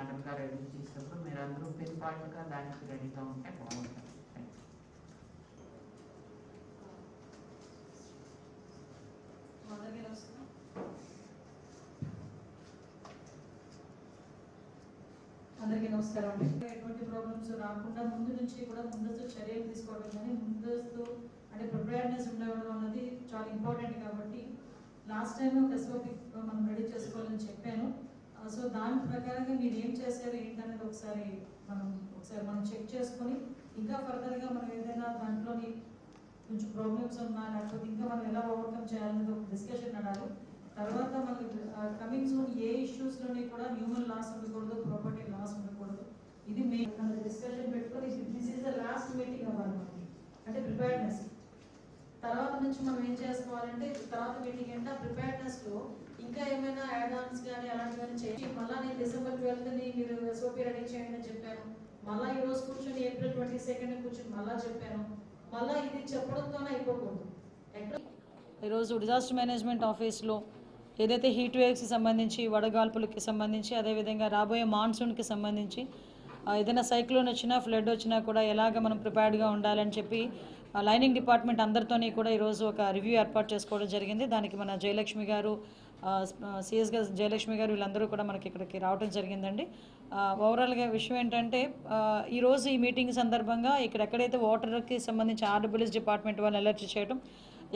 Madam గారు ready చేసినప్పుడు మీరు అందరూ పిన్ పాయింట్గా దానికి రెడీగా ఉంటే బాగుంటుంది. అందరికీ నమస్కారం అండి. ఎటువంటి ప్రాబ్లమ్స్ రాకుండా ముందు నుంచి కూడా ముందస్తు చర్యలు తీసుకోవడం కానీ ముందస్తు అంటే ప్రిపేర్నెస్ ఉండడం అన్నది చాలా ఇంపార్టెంట్. కాబట్టి లాస్ట్ టైం ఒక ఎస్ఓపి మనం రెడీ చేసుకోవాలని చెప్పాను. సో దాని ప్రకారంగా మీరు ఏం చేశారు ఏంటనేది ఒకసారి మనం చెక్ చేసుకొని ఇంకా ఫర్దర్గా మనం ఏదైనా దాంట్లోని కొంచెం ప్రాబ్లమ్స్ ఉన్నా లేకపోతే ఇంకా మనం ఎలా ఓవర్కమ్ చేయాలనేది ఒక డిస్కషన్ నడాలి. తర్వాత మనకి కమింగ్ సూన్ ఏ ఇష్యూస్లోని కూడా హ్యూమన్ లాస్ ఉండకూడదు, ప్రాపర్టీ లాస్ ఉండకూడదు. ఇది మెయిన్ డిస్కషన్ పెట్టుకొని this is the last meeting అవ్వాలి మనకి, అంటే ప్రిపేర్నెస్. తర్వాత నుంచి మనం ఏం చేసుకోవాలంటే తర్వాత మీటింగ్ అంటే ప్రిపేర్నెస్లో ఇంకా ఏమైనా యాడ్ ఆన్స్ కానీ అలాంటి కానీ చేసి మళ్ళీ నేను December 12th మీరు ఎస్ఓపి రెడీ చేయండి అని చెప్పాను. మళ్ళీ ఈరోజు కూర్చొని April 22nd కూర్చొని మళ్ళీ చెప్పాను. మళ్ళీ ఇది చెప్పడంతోనే అయిపోకూడదు. ఈరోజు డిజాస్టర్ మేనేజ్మెంట్ ఆఫీస్లో ఏదైతే హీట్ వేవ్స్కి సంబంధించి, వడగాల్పులకి సంబంధించి, అదేవిధంగా రాబోయే మాన్సూన్కి సంబంధించి ఏదైనా సైక్లోన్ వచ్చినా ఫ్లడ్ వచ్చినా కూడా ఎలాగ మనం ప్రిపేర్డ్గా ఉండాలని చెప్పి లైనింగ్ డిపార్ట్మెంట్ అందరితోని కూడా ఈరోజు ఒక రివ్యూ ఏర్పాటు చేసుకోవడం జరిగింది. దానికి మన జయలక్ష్మి గారు, సిఎస్ గారు జయలక్ష్మి గారు వీళ్ళందరూ కూడా మనకి ఇక్కడికి రావడం జరిగిందండి. ఓవరాల్గా విషయం ఏంటంటే ఈరోజు ఈ మీటింగ్ సందర్భంగా ఎక్కడైతే వాటర్కి సంబంధించి ఆర్డబ్ల్యూఎస్ డిపార్ట్మెంట్ వాళ్ళు అలర్ట్ చేయడం,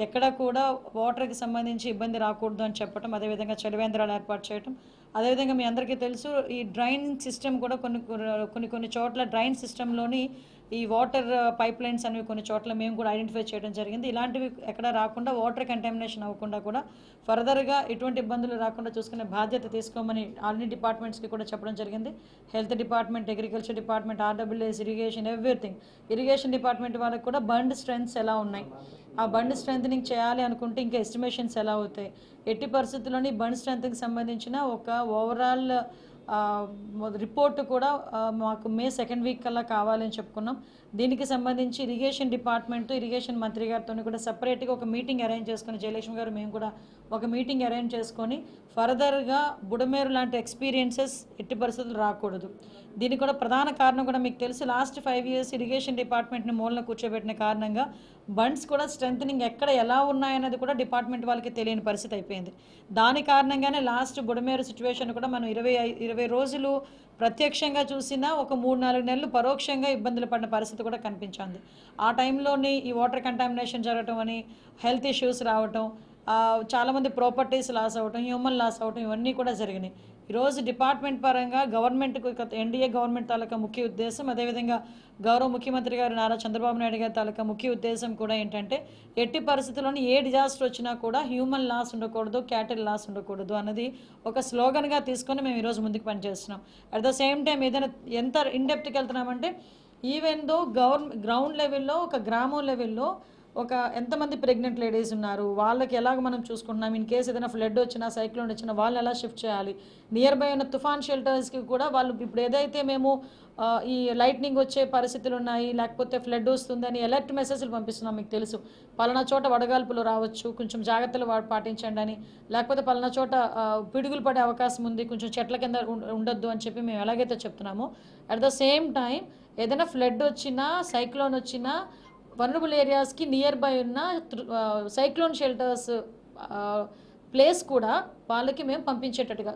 ఎక్కడ కూడా వాటర్కి సంబంధించి ఇబ్బంది రాకూడదు అని చెప్పడం, అదేవిధంగా చలివేంద్రాలు ఏర్పాటు చేయడం, అదేవిధంగా మీ అందరికీ తెలుసు ఈ డ్రైన్ సిస్టమ్ కూడా కొన్ని చోట్ల డ్రైన్ సిస్టంలోని ఈ వాటర్ పైప్ లైన్స్ అనేవి కొన్ని చోట్ల మేము కూడా ఐడెంటిఫై చేయడం జరిగింది. ఇలాంటివి ఎక్కడ రాకుండా వాటర్ కంటామినేషన్ అవ్వకుండా కూడా ఫర్దర్గా ఎటువంటి ఇబ్బందులు రాకుండా చూసుకునే బాధ్యత తీసుకోమని అన్ని డిపార్ట్మెంట్స్కి కూడా చెప్పడం జరిగింది. Health department, agriculture department, RWS, irrigation, everything. Irrigation department వాళ్ళకి కూడా బండ్ స్ట్రెంత్స్ ఎలా ఉన్నాయి, ఆ బండ్ స్ట్రెంథనింగ్ చేయాలి అనుకుంటే ఇంకా ఎస్టిమేషన్స్ ఎలా అవుతాయి, ఎట్టి పరిస్థితుల్లోని బండ్ స్ట్రెంత్కి సంబంధించిన ఒక ఓవరాల్ రిపోర్ట్ కూడా మాకు May 2nd వీక్ కల్లా కావాలని చెప్పుకున్నాం. దీనికి సంబంధించి ఇరిగేషన్ డిపార్ట్మెంట్, ఇరిగేషన్ మంత్రి గారితో కూడా సపరేట్గా ఒక మీటింగ్ అరేంజ్ చేసుకుని, జయలక్ష్మి గారు మేము కూడా ఒక మీటింగ్ అరేంజ్ చేసుకొని ఫర్దర్గా బుడమేరు లాంటి ఎక్స్పీరియన్సెస్ ఎట్టి పరిస్థితులు రాకూడదు. దీనికి కూడా ప్రధాన కారణం కూడా మీకు తెలుసు, లాస్ట్ 5 years ఇరిగేషన్ డిపార్ట్మెంట్ని మూలన కూర్చోబెట్టిన కారణంగా బండ్స్ కూడా స్ట్రెంథనింగ్ ఎక్కడ ఎలా ఉన్నాయన్నది కూడా డిపార్ట్మెంట్ వాళ్ళకి తెలియని పరిస్థితి అయిపోయింది. దాని కారణంగానే లాస్ట్ బుడమేరు సిచ్యువేషన్ కూడా మనం 20 రోజులు ప్రత్యక్షంగా చూసినా ఒక 3-4 నెలలు పరోక్షంగా ఇబ్బందులు పడిన పరిస్థితి కూడా కనిపించింది. ఆ టైంలోని ఈ వాటర్ కంటామినేషన్ జరగటం అని, హెల్త్ ఇష్యూస్ రావటం, చాలామంది ప్రాపర్టీస్ లాస్ అవ్వటం, హ్యూమన్ లాస్ అవ్వటం, ఇవన్నీ కూడా జరిగినాయి. ఈరోజు డిపార్ట్మెంట్ పరంగా గవర్నమెంట్కు ఎన్డీఏ గవర్నమెంట్ తాలూకా ముఖ్య ఉద్దేశం, అదేవిధంగా గౌరవ ముఖ్యమంత్రి గారు నారా చంద్రబాబు నాయుడు గారి తాలూకా ముఖ్య ఉద్దేశం కూడా ఏంటంటే ఎట్టి పరిస్థితుల్లోని ఏ డిజాస్టర్ వచ్చినా కూడా హ్యూమన్ లాస్ ఉండకూడదు, క్యాటిల్ లాస్ ఉండకూడదు అన్నది ఒక స్లోగన్గా తీసుకొని మేము ఈరోజు ముందుకు పనిచేస్తున్నాం. అట్ ద సేమ్ టైం ఏదైనా ఎంత ఇన్డెప్త్కి వెళ్తున్నామంటే ఈవెన్ దో గ్రౌండ్ లెవెల్లో, ఒక గ్రామం లెవెల్లో ఒక ఎంతమంది ప్రెగ్నెంట్ లేడీస్ ఉన్నారు, వాళ్ళకి ఎలాగ మనం చూసుకుంటున్నాం, ఇన్ కేసు ఏదైనా ఫ్లడ్ వచ్చినా, సైక్లోన్ వచ్చినా వాళ్ళని ఎలా షిఫ్ట్ చేయాలి, నియర్ బై ఉన్న తుఫాన్ షెల్టర్స్కి కూడా వాళ్ళు ఇప్పుడు ఏదైతే మేము ఈ లైట్నింగ్ వచ్చే పరిస్థితులు ఉన్నాయి, లేకపోతే ఫ్లడ్ వస్తుందని అలర్ట్ మెసేజ్లు పంపిస్తున్నాం. మీకు తెలుసు పలానా చోట వడగాల్పులు రావచ్చు, కొంచెం జాగ్రత్తలు పాటించండి అని, లేకపోతే పలానా చోట పిడుగులు పడే అవకాశం ఉంది, కొంచెం చెట్ల కింద ఉండొద్దు అని చెప్పి మేము ఎలాగైతే చెప్తున్నామో, అట్ ద సేమ్ టైం ఏదైనా ఫ్లడ్ వచ్చినా, సైక్లోన్ వచ్చినా వనరబుల్ ఏరియాస్కి నియర్ బై ఉన్న సైక్లోన్ షెల్టర్స్ ప్లేస్ కూడా వాళ్ళకి మేము పంపించేటట్టుగా,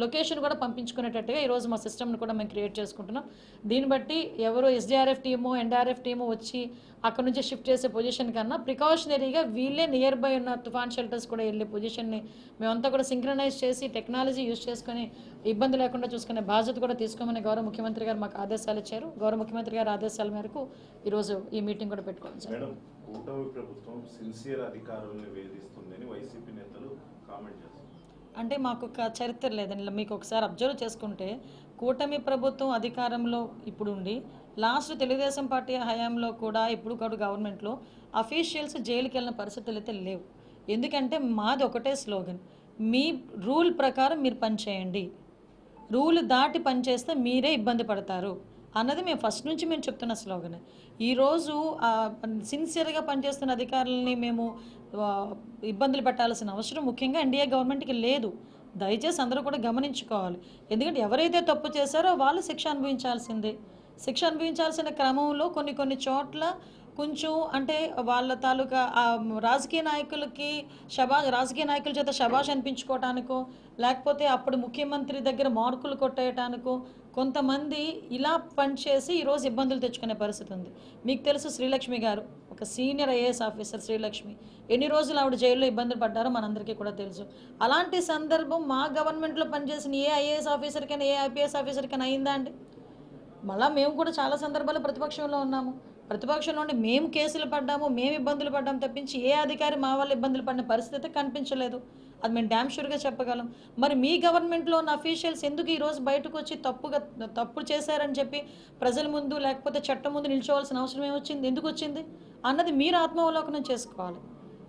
లొకేషన్ కూడా పంపించుకునేటట్టుగా ఈరోజు మా సిస్టమ్ని కూడా మేము క్రియేట్ చేసుకుంటున్నాం. దీన్ని బట్టి ఎవరు ఎస్డీఆర్ఎఫ్ టీము, ఎన్డీఆర్ఎఫ్ టీము వచ్చి అక్కడ నుంచి షిఫ్ట్ చేసే పొజిషన్ కన్నా ప్రికాషనరీగా వీళ్ళే నియర్ బై ఉన్న తుఫాన్ షెల్టర్స్ కూడా వెళ్ళే పొజిషన్ని మేమంతా కూడా సింక్రనైజ్ చేసి టెక్నాలజీ యూజ్ చేసుకొని ఇబ్బంది లేకుండా చూసుకునే బాధ్యత కూడా తీసుకోమని గౌరవ ముఖ్యమంత్రి గారు మాకు ఆదేశాలు ఇచ్చారు. గౌరవ ముఖ్యమంత్రి గారి ఆదేశాల మేరకు ఈరోజు ఈ మీటింగ్ కూడా పెట్టుకోవాలి సార్. మేడం, కూటమి ప్రభుత్వం సిన్సియర్ అధికారులను వేధిస్తుందని వైసీపీ నేతలు కామెంట్ చేస్తారు. అంటే మాకు ఒక చరిత్ర లేదండి. మీకు ఒకసారి అబ్జర్వ్ చేసుకుంటే కూటమి ప్రభుత్వం అధికారంలో ఇప్పుడు ఉండి లాస్ట్ తెలుగుదేశం పార్టీ హయాంలో కూడా ఇప్పుడు కూడా గవర్నమెంట్లో అఫీషియల్స్ జైలుకి వెళ్ళిన పరిస్థితులు అయితే లేవు. ఎందుకంటే మాది ఒకటే స్లోగన్, మీ రూల్ ప్రకారం మీరు పనిచేయండి, రూల్ దాటి పనిచేస్తే మీరే ఇబ్బంది పడతారు అన్నది మేము ఫస్ట్ నుంచి మేము చెప్తున్న స్లోగన్. ఈరోజు సిన్సియర్గా పనిచేస్తున్న అధికారులని మేము ఇబ్బందులు పెట్టాల్సిన అవసరం ముఖ్యంగా ఎన్డీఏ గవర్నమెంట్కి లేదు. దయచేసి అందరూ కూడా గమనించుకోవాలి. ఎందుకంటే ఎవరైతే తప్పు చేశారో వాళ్ళు శిక్ష అనుభవించాల్సిందే. శిక్ష అనుభవించాల్సిన క్రమంలో కొన్ని చోట్ల కొంచెం అంటే వాళ్ళ తాలూకా రాజకీయ నాయకులకి రాజకీయ నాయకుల చేత శబాష్ అనిపించుకోవటానికో, లేకపోతే అప్పుడు ముఖ్యమంత్రి దగ్గర మార్కులు కొట్టేయటానికో కొంతమంది ఇలా పనిచేసి ఈరోజు ఇబ్బందులు తెచ్చుకునే పరిస్థితి ఉంది. మీకు తెలుసు శ్రీలక్ష్మి గారు, ఒక సీనియర్ ఐఏఎస్ ఆఫీసర్ శ్రీలక్ష్మి, ఎన్ని రోజులు ఆవిడ జైల్లో ఇబ్బందులు పడ్డారో మనందరికీ కూడా తెలుసు. అలాంటి సందర్భం మా గవర్నమెంట్లో పనిచేసిన ఏ ఐఏఎస్ ఆఫీసర్కైనా ఏ ఐపీఎస్ ఆఫీసర్కైనా అయిందా అండి? మళ్ళీ మేము కూడా చాలా సందర్భాల్లో ప్రతిపక్షంలో ఉన్నాము. ప్రతిపక్షంలో ఉండి మేము కేసులు పడ్డాము, మేము ఇబ్బందులు పడ్డాము తప్పించి ఏ అధికారి మా వల్ల ఇబ్బందులు పడిన పరిస్థితి కనిపించలేదు. అది మేము డ్యామ్ షూర్గా చెప్పగలం. మరి మీ గవర్నమెంట్లో ఉన్న అఫీషియల్స్ ఎందుకు ఈరోజు బయటకు వచ్చి తప్పు చేశారని చెప్పి ప్రజల ముందు లేకపోతే చట్టం ముందు నిల్చోవాల్సిన అవసరం ఏమొచ్చింది, ఎందుకు వచ్చింది అన్నది మీరు ఆత్మావలోకనం చేసుకోవాలి.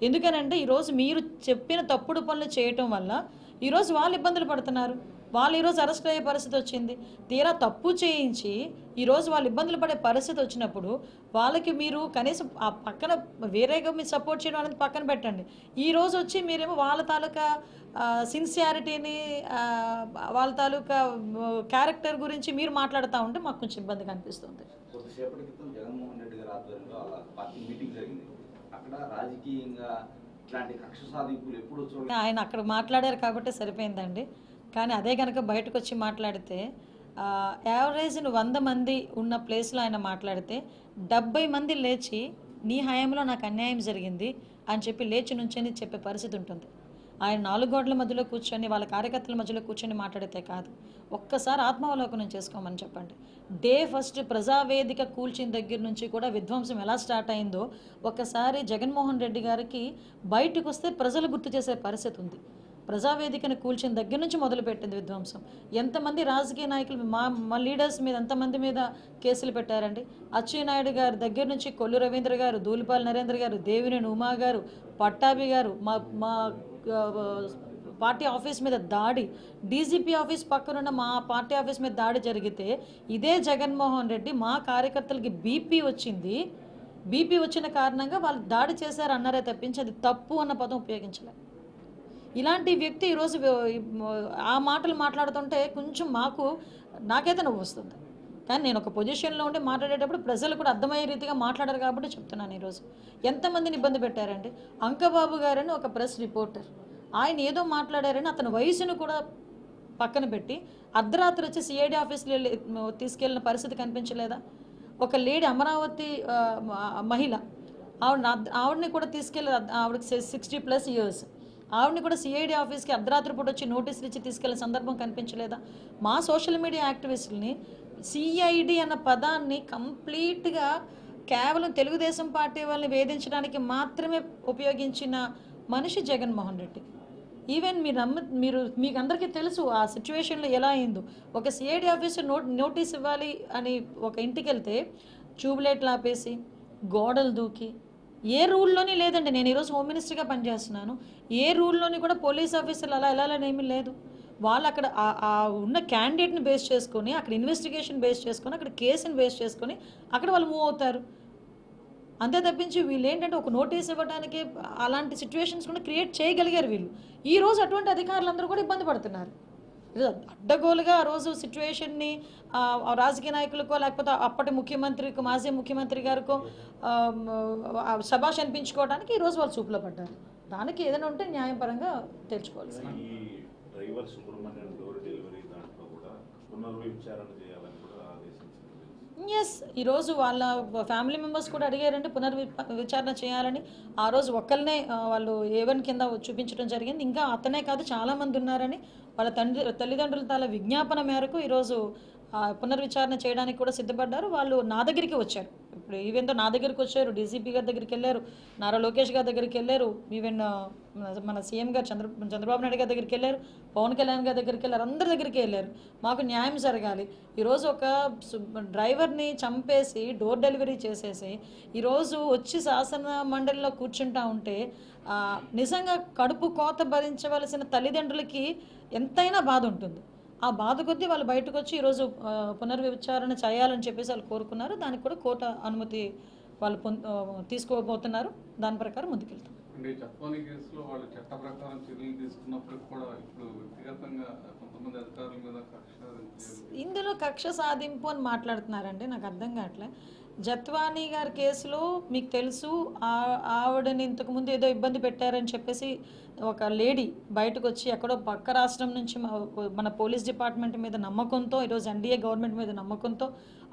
ఎందుకనంటే ఈరోజు మీరు చెప్పిన తప్పుడు పనులు చేయటం వల్ల ఈరోజు వాళ్ళు ఇబ్బందులు పడుతున్నారు. వాళ్ళు ఈరోజు అరెస్ట్ అయ్యే పరిస్థితి వచ్చింది. తీరా తప్పు చేయించి ఈరోజు వాళ్ళు ఇబ్బందులు పడే పరిస్థితి వచ్చినప్పుడు వాళ్ళకి మీరు కనీసం ఆ పక్కన వేరేగా మీరు సపోర్ట్ చేయడం అనేది పక్కన పెట్టండి. ఈరోజు వచ్చి మీరేమో వాళ్ళ తాలూకా సిన్సియారిటీని వాళ్ళ తాలూకా క్యారెక్టర్ గురించి మీరు మాట్లాడుతూ ఉంటే మాకు కొంచెం ఇబ్బందిగా అనిపిస్తుంది. కొద్దిసేపటి క్రితం జగన్మోహన్ రెడ్డి గారి ఆధ్వర్యంలో పార్టీ మీటింగ్ జరిగింది. అక్కడ రాజకీయంగా ఇట్లాంటి కక్ష సాధింపులు ఎప్పుడు చూడాలి. ఆయన అక్కడ మాట్లాడారు కాబట్టి సరిపోయిందండి. కానీ అదే కనుక బయటకు వచ్చి మాట్లాడితే యావరేజ్ 100 మంది ఉన్న ప్లేస్లో ఆయన మాట్లాడితే 70 మంది లేచి నీ హయాంలో నాకు అన్యాయం జరిగింది అని చెప్పి లేచి నుంచని చెప్పే పరిస్థితి ఉంటుంది. ఆయన 4 గోడల మధ్యలో కూర్చొని వాళ్ళ కార్యకర్తల మధ్యలో కూర్చొని మాట్లాడితే కాదు, ఒక్కసారి ఆత్మావలోకనం చేసుకోమని చెప్పండి. డే ఫస్ట్ ప్రజావేదిక కూల్చిన దగ్గర నుంచి కూడా విధ్వంసం ఎలా స్టార్ట్ అయిందో ఒక్కసారి జగన్మోహన్ రెడ్డి గారికి బయటకు వస్తే ప్రజలు గుర్తు చేసే పరిస్థితి ఉంది. ప్రజావేదికను కూల్చిన దగ్గర నుంచి మొదలుపెట్టింది విధ్వంసం. ఎంతమంది రాజకీయ నాయకులు మా లీడర్స్ మీద ఎంతమంది మీద కేసులు పెట్టారండి. అచ్చెన్నాయుడు గారి దగ్గర నుంచి కొల్లు రవీంద్ర గారు, దూలిపాల్ నరేంద్ర గారు, దేవినేని ఉమా గారు, పట్టాభి గారు, మా పార్టీ ఆఫీస్ మీద దాడి, డీజీపీ ఆఫీస్ పక్కనున్న మా పార్టీ ఆఫీస్ మీద దాడి జరిగితే ఇదే జగన్మోహన్ రెడ్డి మా కార్యకర్తలకి బీపీ వచ్చిన కారణంగా వాళ్ళు దాడి చేశారు అన్నారే తప్పించి అది తప్పు అన్న పదం ఉపయోగించలేదు. ఇలాంటి వ్యక్తి ఈరోజు ఆ మాటలు మాట్లాడుతుంటే కొంచెం నాకైతే నవ్వు వస్తుంది. కానీ నేను ఒక పొజిషన్లో ఉండి మాట్లాడేటప్పుడు ప్రజలు కూడా అర్థమయ్యే రీతిగా మాట్లాడారు కాబట్టి చెప్తున్నాను. ఈరోజు ఎంతమందిని ఇబ్బంది పెట్టారండి. అంకబాబు గారని ఒక ప్రెస్ రిపోర్టర్, ఆయన ఏదో మాట్లాడారని అతని వయసును కూడా పక్కన పెట్టి అర్ధరాత్రి వచ్చి సిఐడి ఆఫీస్లో తీసుకెళ్ళిన పరిస్థితి కనిపించలేదా? ఒక లేడీ అమరావతి మహిళ ఆవిడని కూడా తీసుకెళ్ళి, ఆవిడకి 60+ years, ఆవిడని కూడా సిఐడి ఆఫీస్కి అర్ధరాత్రి పూట వచ్చి నోటీసులు ఇచ్చి తీసుకెళ్లిన సందర్భం కనిపించలేదా? మా సోషల్ మీడియా యాక్టివిస్టులని సిఐడి అన్న పదాన్ని కంప్లీట్గా కేవలం తెలుగుదేశం పార్టీ వాళ్ళని వేధించడానికి మాత్రమే ఉపయోగించిన మనిషి జగన్మోహన్ రెడ్డి. ఈవెన్ మీకు అందరికీ తెలుసు ఆ సిచ్యువేషన్లో ఎలా అయిందో. ఒక సిఐడి ఆఫీసర్ నోటీస్ ఇవ్వాలి అని ఒక ఇంటికి వెళ్తే ట్యూబ్లైట్లు ఆపేసి గోడలు దూకి, ఏ రూల్లోని లేదండి. నేను ఈరోజు హోమ్ మినిస్టర్గా పనిచేస్తున్నాను. ఏ రూల్లోని కూడా పోలీస్ ఆఫీసర్లు అలా ఏమీ లేదు. వాళ్ళు అక్కడ ఉన్న క్యాండిడేట్ని బేస్ చేసుకొని, అక్కడ ఇన్వెస్టిగేషన్ బేస్ చేసుకొని, అక్కడ కేసుని బేస్ చేసుకొని అక్కడ వాళ్ళు మూవ్ అవుతారు. అంతే తప్పించి వీళ్ళు ఏంటంటే ఒక నోటీస్ ఇవ్వడానికి అలాంటి సిచ్యువేషన్స్ కూడా క్రియేట్ చేయగలిగారు వీళ్ళు. ఈరోజు అటువంటి అధికారులందరూ కూడా ఇబ్బంది పడుతున్నారు. అడ్డగోలుగా ఆ రోజు సిచ్యువేషన్ని రాజకీయ నాయకులకో లేకపోతే అప్పటి ముఖ్యమంత్రికో మాజీ ముఖ్యమంత్రి గారికో శబాష్ అనిపించుకోవడానికి ఈరోజు వాళ్ళు చూపులో పడ్డారు. దానికి ఏదైనా ఉంటే న్యాయపరంగా తెలుసుకోవాలి. ఈ డ్రైవర్ సుబ్రహ్మణ్యం డోర్ డెలివరీ దాంట్లో కూడా పునర్విచారణ చేయాలని కూడా ఆదేశించింది. ఎస్, ఈరోజు వాళ్ళ ఫ్యామిలీ మెంబర్స్ కూడా అడిగారంటే పునర్విచారణ చేయాలని. ఆ రోజు ఒక్కరినే వాళ్ళు A1 కింద చూపించడం జరిగింది. ఇంకా అతనే కాదు చాలామంది ఉన్నారని వాళ్ళ తల్లిదండ్రుల తాల విజ్ఞాపన మేరకు ఈరోజు పునర్విచారణ చేయడానికి కూడా సిద్ధపడ్డారు. వాళ్ళు నా దగ్గరికి వచ్చారు. ఇప్పుడు ఈవెన్ నా దగ్గరికి వచ్చారు, డీజీపీ గారి దగ్గరికి వెళ్ళారు, నారా లోకేష్ గారి దగ్గరికి వెళ్ళారు, ఈవెన్ మన సీఎం గారు చంద్రబాబు నాయుడు గారి దగ్గరికి వెళ్ళారు, పవన్ కళ్యాణ్ గారి దగ్గరికి వెళ్ళారు, అందరి దగ్గరికి వెళ్ళారు. మాకు న్యాయం జరగాలి. ఈరోజు ఒక డ్రైవర్ని చంపేసి డోర్ డెలివరీ చేసేసి ఈరోజు వచ్చి శాసన మండలిలో కూర్చుంటా ఉంటే నిజంగా కడుపు కోత భరించవలసిన తల్లిదండ్రులకి ఎంతైనా బాధ ఉంటుంది. ఆ బాధ కొద్దీ వాళ్ళు బయటకు వచ్చి ఈరోజు పునర్విచారణ చేయాలని చెప్పేసి వాళ్ళు కోరుకున్నారు. దానికి కూడా కోర్టు అనుమతి వాళ్ళు తీసుకోబోతున్నారు. దాని ప్రకారం ముందుకెళ్తాం. అంటే జత్వానీ కేసులో వాళ్ళు చట్ట ప్రకారం చర్యలు తీసుకున్నప్పటికి కూడా ఇప్పుడు వ్యక్తిగతంగా కొంతమంది అధికారుల మీద ఇందులో కక్ష సాధింపు అని మాట్లాడుతున్నారండి, నాకు అర్థం కావట్లే. జత్వానీ గారి కేసులో మీకు తెలుసు, ఆవిడని ఇంతకుముందు ఏదో ఇబ్బంది పెట్టారని చెప్పేసి ఒక లేడీ బయటకు వచ్చి ఎక్కడో పక్క రాష్ట్రం నుంచి మన పోలీస్ డిపార్ట్మెంట్ మీద నమ్మకంతో, ఈరోజు ఎన్డీఏ గవర్నమెంట్ మీద నమ్మకంతో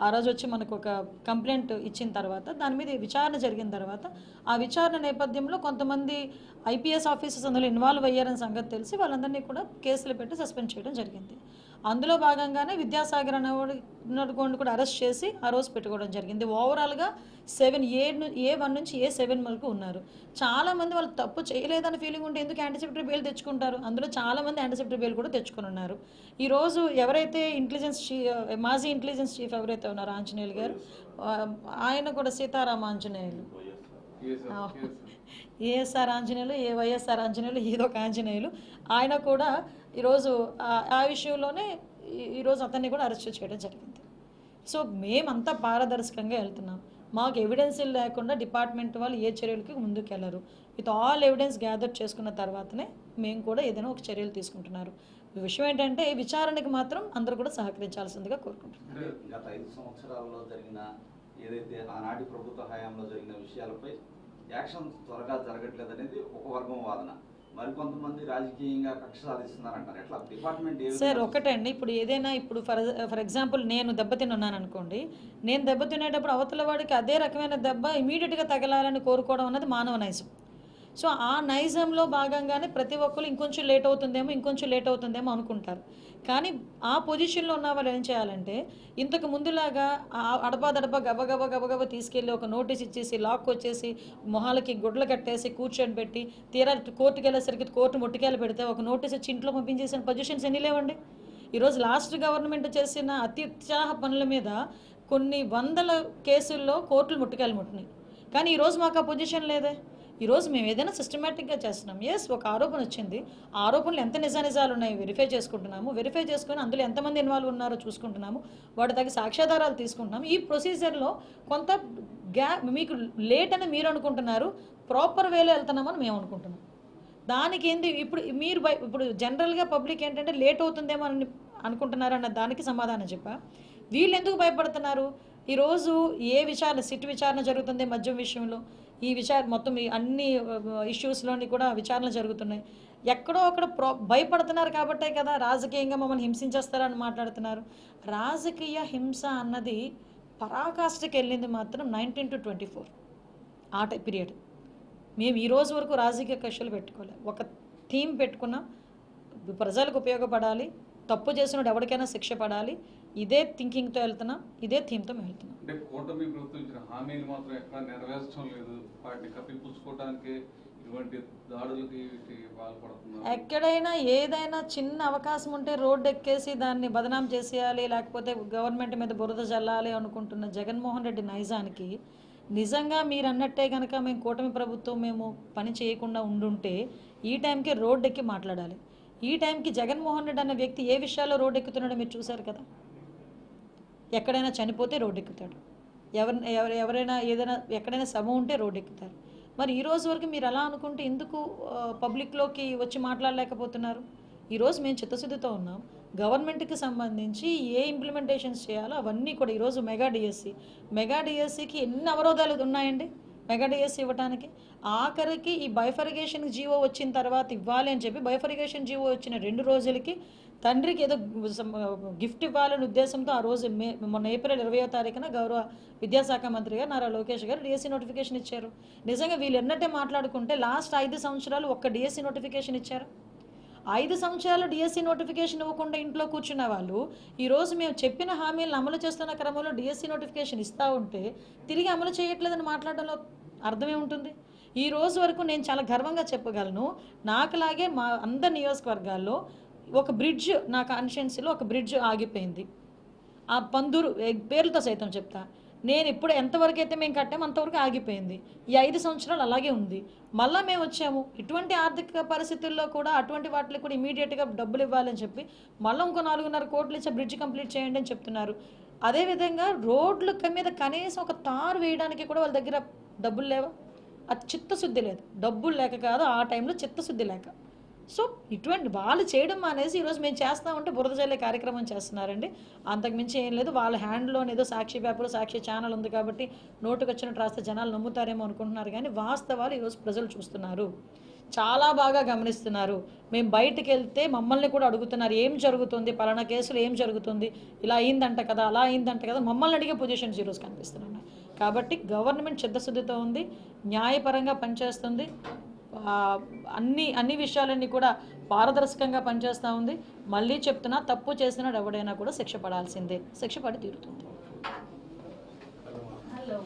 ఆ రోజు వచ్చి మనకు ఒక కంప్లైంట్ ఇచ్చిన తర్వాత దాని మీద విచారణ జరిగిన తర్వాత ఆ విచారణ నేపథ్యంలో కొంతమంది ఐపీఎస్ ఆఫీసర్స్ అందులో ఇన్వాల్వ్ అయ్యారని సంగతి తెలిసి వాళ్ళందరినీ కూడా కేసులు పెట్టి సస్పెండ్ చేయడం జరిగింది. అందులో భాగంగానే విద్యాసాగర్ అనేవాడు కూడా అరెస్ట్ చేసి ఆ రోజు పెట్టుకోవడం జరిగింది. ఓవరాల్గా 7A1 నుంచి A7 వరకు ఉన్నారు. చాలామంది వాళ్ళు తప్పు చేయలేదని ఫీలింగ్ ఉంటే ఎందుకు యాంటిసిపేటరీ బెయిల్ తెచ్చుకుంటారు? అందులో చాలామంది యాంటిసిపేటరీ బెయిల్ కూడా తెచ్చుకుని ఉన్నారు. ఈరోజు ఎవరైతే మాజీ ఇంటెలిజెన్స్ చీఫ్ ఎవరైతే ఉన్నారో ఆంజనేయులు గారు, ఆయన కూడా సీతారామ ఆంజనేయులు, ఏఎస్ఆర్ ఆంజనేయులు, వైఎస్ఆర్ ఆంజనేయులు, ఏదో ఒక ఆంజనేయులు, ఆయన కూడా ఈరోజు ఆ విషయంలోనే ఈరోజు అతన్ని కూడా అరెస్ట్ చేయడం జరిగింది. సో మేమంతా పారదర్శకంగా వెళ్తున్నాం. మాకు ఎవిడెన్స్ లేకుండా డిపార్ట్మెంట్ వాళ్ళు ఏ చర్యలకి ముందుకు వెళ్ళరు. విత్ ఆల్ ఎవిడెన్స్ గ్యాదర్ చేసుకున్న తర్వాతనే మేము కూడా ఏదైనా ఒక చర్యలు తీసుకుంటున్నారు. విషయం ఏంటంటే విచారణకి మాత్రం అందరూ కూడా సహకరించాల్సిందిగా కోరుకుంటున్నారు. గత 5 సంవత్సరాల్లో జరిగిన ఏదైతే ఆనాటి ప్రభుత్వ హయాంలో జరిగిన విషయాలపై యాక్షన్ త్వరగా జరగట్లేదు అనేది ఒక వర్గం వాదన. మరికొంతమంది రాజకీయంగా కక్ష సాధిస్తున్నారంటారు. ఎట్లా డిపార్ట్మెంట్ సార్ ఒకటండి, ఇప్పుడు ఏదైనా ఇప్పుడు ఫర్ ఎగ్జాంపుల్ నేను దెబ్బతిన్నాను అనుకోండి, నేను దెబ్బతినేటప్పుడు అవతల వాడికి అదే రకమైన దెబ్బ ఇమీడియట్గా తగలాలని కోరుకోవడం అన్నది మానవ నైజం. సో ఆ నైజంలో భాగంగానే ప్రతి ఒక్కరు ఇంకొంచెం లేట్ అవుతుందేమో అనుకుంటారు. కానీ ఆ పొజిషన్లో ఉన్న వాళ్ళు ఏం చేయాలంటే ఇంతకు ముందులాగా అడపా గబగబ తీసుకెళ్ళి ఒక నోటీస్ ఇచ్చేసి లాక్ వచ్చేసి మొహాలకి గుడ్లు కట్టేసి కూర్చొని పెట్టి తీరా కోర్టుకు వెళ్ళేసరికి కోర్టు ముట్టికాయలు పెడితే ఒక నోటీస్ ఇచ్చి ఇంట్లో పంపించేసిన పొజిషన్స్ ఎన్ని లేవండి. ఈరోజు లాస్ట్ గవర్నమెంట్ చేసిన అత్యుత్సాహ పనుల మీద కొన్ని వందల కేసుల్లో కోర్టులు ముట్టికాయలు ముట్టినాయి. కానీ ఈరోజు మాకు ఆ పొజిషన్ లేదే. ఈరోజు మేము ఏదైనా సిస్టమేటిక్గా చేస్తున్నాం. ఎస్, ఒక ఆరోపణ వచ్చింది, ఆ ఆరోపణలు ఎంత నిజానిజాలు ఉన్నాయి వెరిఫై చేసుకుని అందులో ఎంతమంది ఇన్వాల్వ్ ఉన్నారో చూసుకుంటున్నాము, వాటి తగ్గ సాక్ష్యాధారాలు తీసుకుంటున్నాము. ఈ ప్రొసీజర్లో కొంత మీకు లేట్ అని మీరు అనుకుంటున్నారు, ప్రాపర్ వేలో వెళ్తున్నామని మేము అనుకుంటున్నాం. దానికి ఏంది ఇప్పుడు జనరల్గా పబ్లిక్ ఏంటంటే లేట్ అవుతుందేమో అని అనుకుంటున్నారన్న దానికి సమాధానం చెప్పా. వీళ్ళు ఎందుకు భయపడుతున్నారు? ఈరోజు సిట్ విచారణ జరుగుతుంది మద్యం విషయంలో, ఈ మొత్తం అన్ని ఇష్యూస్లోని కూడా విచారణ జరుగుతున్నాయి. ఎక్కడో అక్కడ భయపడుతున్నారు కాబట్టే కదా రాజకీయంగా మమ్మల్ని హింసించేస్తారని మాట్లాడుతున్నారు. రాజకీయ హింస అన్నది పరాకాష్ఠకి వెళ్ళింది మాత్రం 19 to 24 ఆ పీరియడ్. మేము ఈ రోజు వరకు రాజకీయ కక్షలు పెట్టుకోలేదు. ఒక థీమ్ పెట్టుకున్నాం, ప్రజలకు ఉపయోగపడాలి, తప్పు చేసినప్పుడు ఎవరికైనా శిక్ష పడాలి. ఇదే థింకింగ్తో వెళ్తున్నాం, ఇదే థీమ్తో మేము వెళ్తున్నాం. అంటే కూటమి ప్రభుత్వం ఇచ్చిన హామీలు మాత్రం ఎక్కడ నెరవేర్చడం లేదు, వాటిని కప్పిపుచ్చుకోవడానికి ఇటువంటి దాడులకి పాల్పడుతున్నారు. ఎక్కడైనా ఏదైనా చిన్న అవకాశం ఉంటే రోడ్డు ఎక్కేసి దాన్ని బదనాం చేసేయాలి, లేకపోతే గవర్నమెంట్ మీద బురద జల్లాలి అనుకుంటున్న జగన్మోహన్ రెడ్డి నైజానికి నిజంగా మీరు అన్నట్టే కనుక మేము కూటమి ప్రభుత్వం మేము పని చేయకుండా ఉండుంటే ఈ టైంకి రోడ్డు ఎక్కి మాట్లాడాలి. ఈ టైంకి జగన్మోహన్ రెడ్డి అనే వ్యక్తి ఏ విషయాల్లో రోడ్డు ఎక్కుతున్నాడో మీరు చూశారు కదా. ఎక్కడైనా చనిపోతే రోడ్డు ఎక్కుతాడు, ఎవరైనా ఏదైనా ఎక్కడైనా సభ ఉంటే రోడ్డు ఎక్కుతారు. మరి ఈ రోజు వరకు మీరు అలా అనుకుంటే ఎందుకు పబ్లిక్లోకి వచ్చి మాట్లాడలేకపోతున్నారు? ఈరోజు మేము చిత్తశుద్ధితో ఉన్నాం. గవర్నమెంట్కి సంబంధించి ఏ ఇంప్లిమెంటేషన్స్ చేయాలో అవన్నీ కూడా ఈరోజు మెగా డిఎస్సికి ఎన్ని అవరోధాలు ఉన్నాయండి మెగా డిఎస్సి ఇవ్వడానికి. ఆఖరికి ఈ బైఫరిగేషన్ జీవో వచ్చిన తర్వాత ఇవ్వాలి అని చెప్పి బైఫరిగేషన్ జీవో వచ్చిన 2 రోజులకి తండ్రికి ఏదో గిఫ్ట్ ఇవ్వాలనే ఉద్దేశంతో ఆ రోజు మొన్న ఏప్రిల్ 20వ తారీఖున గౌరవ విద్యాశాఖ మంత్రి గారు నారా లోకేష్ గారు డిఎస్సి నోటిఫికేషన్ ఇచ్చారు. నిజంగా వీళ్ళు ఎన్నట్టే మాట్లాడుకుంటే లాస్ట్ 5 సంవత్సరాలు ఒక్క డిఎస్సి నోటిఫికేషన్ ఇచ్చారు. 5 సంవత్సరాలు డిఎస్సి నోటిఫికేషన్ ఇవ్వకుండా ఇంట్లో కూర్చున్న వాళ్ళు ఈరోజు మేము చెప్పిన హామీలను అమలు చేస్తున్న క్రమంలో డిఎస్సి నోటిఫికేషన్ ఇస్తూ ఉంటే తిరిగి అమలు చేయట్లేదని మాట్లాడడంలో అర్థమే ఉంటుంది. ఈ రోజు వరకు నేను చాలా గర్వంగా చెప్పగలను, నాకులాగే మా అందరి నియోజకవర్గాల్లో ఒక బ్రిడ్జ్, నా కాన్స్టిట్యున్సీలో ఒక బ్రిడ్జ్ ఆగిపోయింది. ఆ పందూరు పేర్లతో సైతం చెప్తా, నేను ఇప్పుడు ఎంతవరకు అయితే మేము కట్టాము అంతవరకు ఆగిపోయింది. ఈ 5 సంవత్సరాలు అలాగే ఉంది. మళ్ళీ మేము వచ్చాము, ఇటువంటి ఆర్థిక పరిస్థితుల్లో కూడా అటువంటి వాటికి కూడా ఇమీడియట్గా డబ్బులు ఇవ్వాలని చెప్పి మళ్ళీ ఇంకో 4.5 కోట్లు ఇచ్చే బ్రిడ్జ్ కంప్లీట్ చేయండి అని చెప్తున్నారు. అదేవిధంగా రోడ్ల మీద కనీసం ఒక తారు వేయడానికి కూడా వాళ్ళ దగ్గర డబ్బులు లేవా? అది చిత్తశుద్ధి లేదు, డబ్బులు లేక కాదు, ఆ టైంలో చిత్తశుద్ధి లేక. సో ఇటువంటి వాళ్ళు చేయడం మానేసి ఈరోజు మేము చేస్తా ఉంటే బురద జల్లే కార్యక్రమం చేస్తున్నారండి. అంతకుమించి ఏం లేదు. వాళ్ళ హ్యాండ్లో ఏదో సాక్షి పేపర్, సాక్షి ఛానల్ ఉంది కాబట్టి నోటుకు వచ్చినట్టు రాస్తే జనాలు నమ్ముతారేమో అనుకుంటున్నారు, కానీ వాస్తవాలు ఈరోజు ప్రజలు చూస్తున్నారు, చాలా బాగా గమనిస్తున్నారు. మేము బయటికి వెళ్తే మమ్మల్ని కూడా అడుగుతున్నారు, ఏం జరుగుతుంది, పలానా కేసులు ఏం జరుగుతుంది, ఇలా అయిందంట కదా, అలా అయిందంట కదా, మమ్మల్ని అడిగే పొజిషన్స్ ఈరోజు కనిపిస్తున్నాయి. కాబట్టి గవర్నమెంట్ చిత్తశుద్ధితో ఉంది, న్యాయపరంగా పనిచేస్తుంది, అన్ని విషయాలన్నీ కూడా పారదర్శకంగా పనిచేస్తూ ఉంది. మళ్ళీ చెప్తున్నా, తప్పు చేసినాడు ఎవడైనా కూడా శిక్ష పడాల్సిందే, శిక్ష పడి తీరుతుంది. హలో.